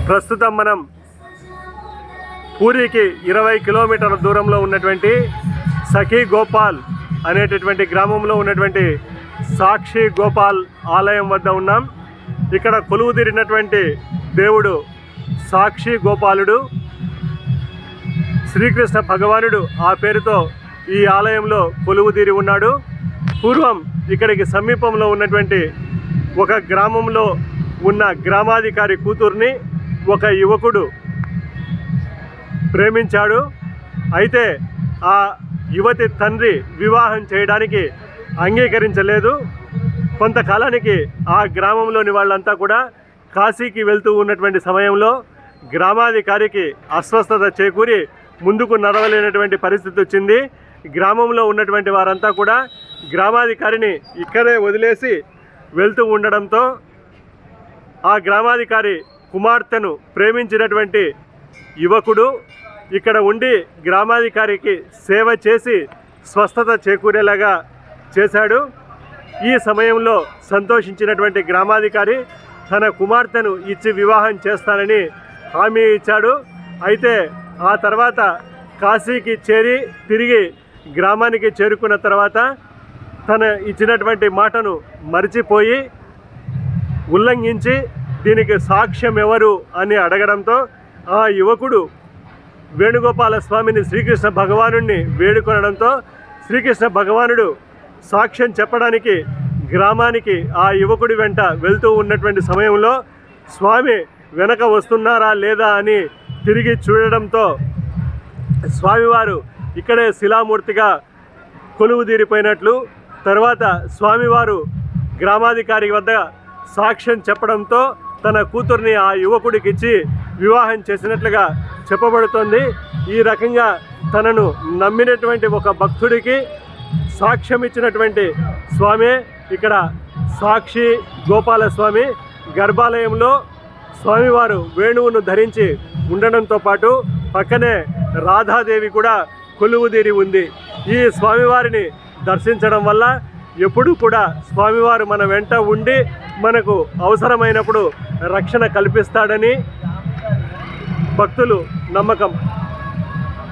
ప్రస్తుతం మనం పూరికి 20 కిలోమీటర్ల దూరంలో ఉన్నటువంటి సఖీ గోపాల్ అనేటటువంటి గ్రామంలో ఉన్నటువంటి సాక్షి గోపాల్ ఆలయం వద్ద ఉన్నాం. ఇక్కడ కొలువుదీరినటువంటి దేవుడు సాక్షి గోపాలుడు, శ్రీకృష్ణ భగవానుడు ఆ పేరుతో ఈ ఆలయంలో కొలువుదీరి ఉన్నాడు. పూర్వం ఇక్కడికి సమీపంలో ఉన్నటువంటి ఒక గ్రామంలో ఉన్న గ్రామాధికారి కూతుర్ని ఒక యువకుడు ప్రేమించాడు. అయితే ఆ యువతి తండ్రి వివాహం చేయడానికి అంగీకరించలేదు. కొంతకాలానికి ఆ గ్రామంలోని వాళ్ళంతా కూడా కాశీకి వెళ్తూ ఉన్నటువంటి సమయంలో గ్రామాధికారికి అస్వస్థత చేకూరి ముందుకు నడవలేనటువంటి పరిస్థితి వచ్చింది. గ్రామంలో ఉన్నటువంటి వారంతా కూడా గ్రామాధికారిని ఇక్కడే వదిలేసి వెళ్తూ ఉండడంతో ఆ గ్రామాధికారి కుమార్తెను ప్రేమించినటువంటి యువకుడు ఇక్కడ ఉండి గ్రామాధికారికి సేవ చేసి స్వస్థత చేకూరేలాగా చేశాడు. ఈ సమయంలో సంతోషించినటువంటి గ్రామాధికారి తన కుమార్తెను ఇచ్చి వివాహం చేస్తానని హామీ ఇచ్చాడు. అయితే ఆ తర్వాత కాశీకి చేరి తిరిగి గ్రామానికి చేరుకున్న తర్వాత తన ఇచ్చినటువంటి మాటను మరిచిపోయి ఉల్లంఘించి దీనికి సాక్ష్యం ఎవరు అని అడగడంతో ఆ యువకుడు వేణుగోపాల స్వామిని శ్రీకృష్ణ భగవానుడిని వేడుకొనడంతో శ్రీకృష్ణ భగవానుడు సాక్ష్యం చెప్పడానికి గ్రామానికి ఆ యువకుడి వెంట వెళ్తూ ఉన్నటువంటి సమయంలో స్వామి వెనక వస్తున్నారా లేదా అని తిరిగి చూడడంతో స్వామివారు ఇక్కడే శిలామూర్తిగా కొలువుదీరిపోయినట్లు, తర్వాత స్వామివారు గ్రామాధికారి వద్ద సాక్ష్యం చెప్పడంతో తన కూతుర్ని ఆ యువకుడికి ఇచ్చి వివాహం చేసినట్లుగా చెప్పబడుతోంది. ఈ రకంగా తనను నమ్మినటువంటి ఒక భక్తుడికి సాక్ష్యం ఇచ్చినటువంటి స్వామి ఇక్కడ సాక్షి గోపాలస్వామి. గర్భాలయంలో స్వామివారు వేణువును ధరించి ఉండడంతో పాటు పక్కనే రాధాదేవి కూడా కొలువుదీరి ఉంది. ఈ స్వామివారిని దర్శించడం వల్ల ఎప్పుడు కూడా స్వామివారు మన వెంట ఉండి మనకు అవసరమైనప్పుడు రక్షణ కల్పిస్తాడని భక్తులు నమ్మకం.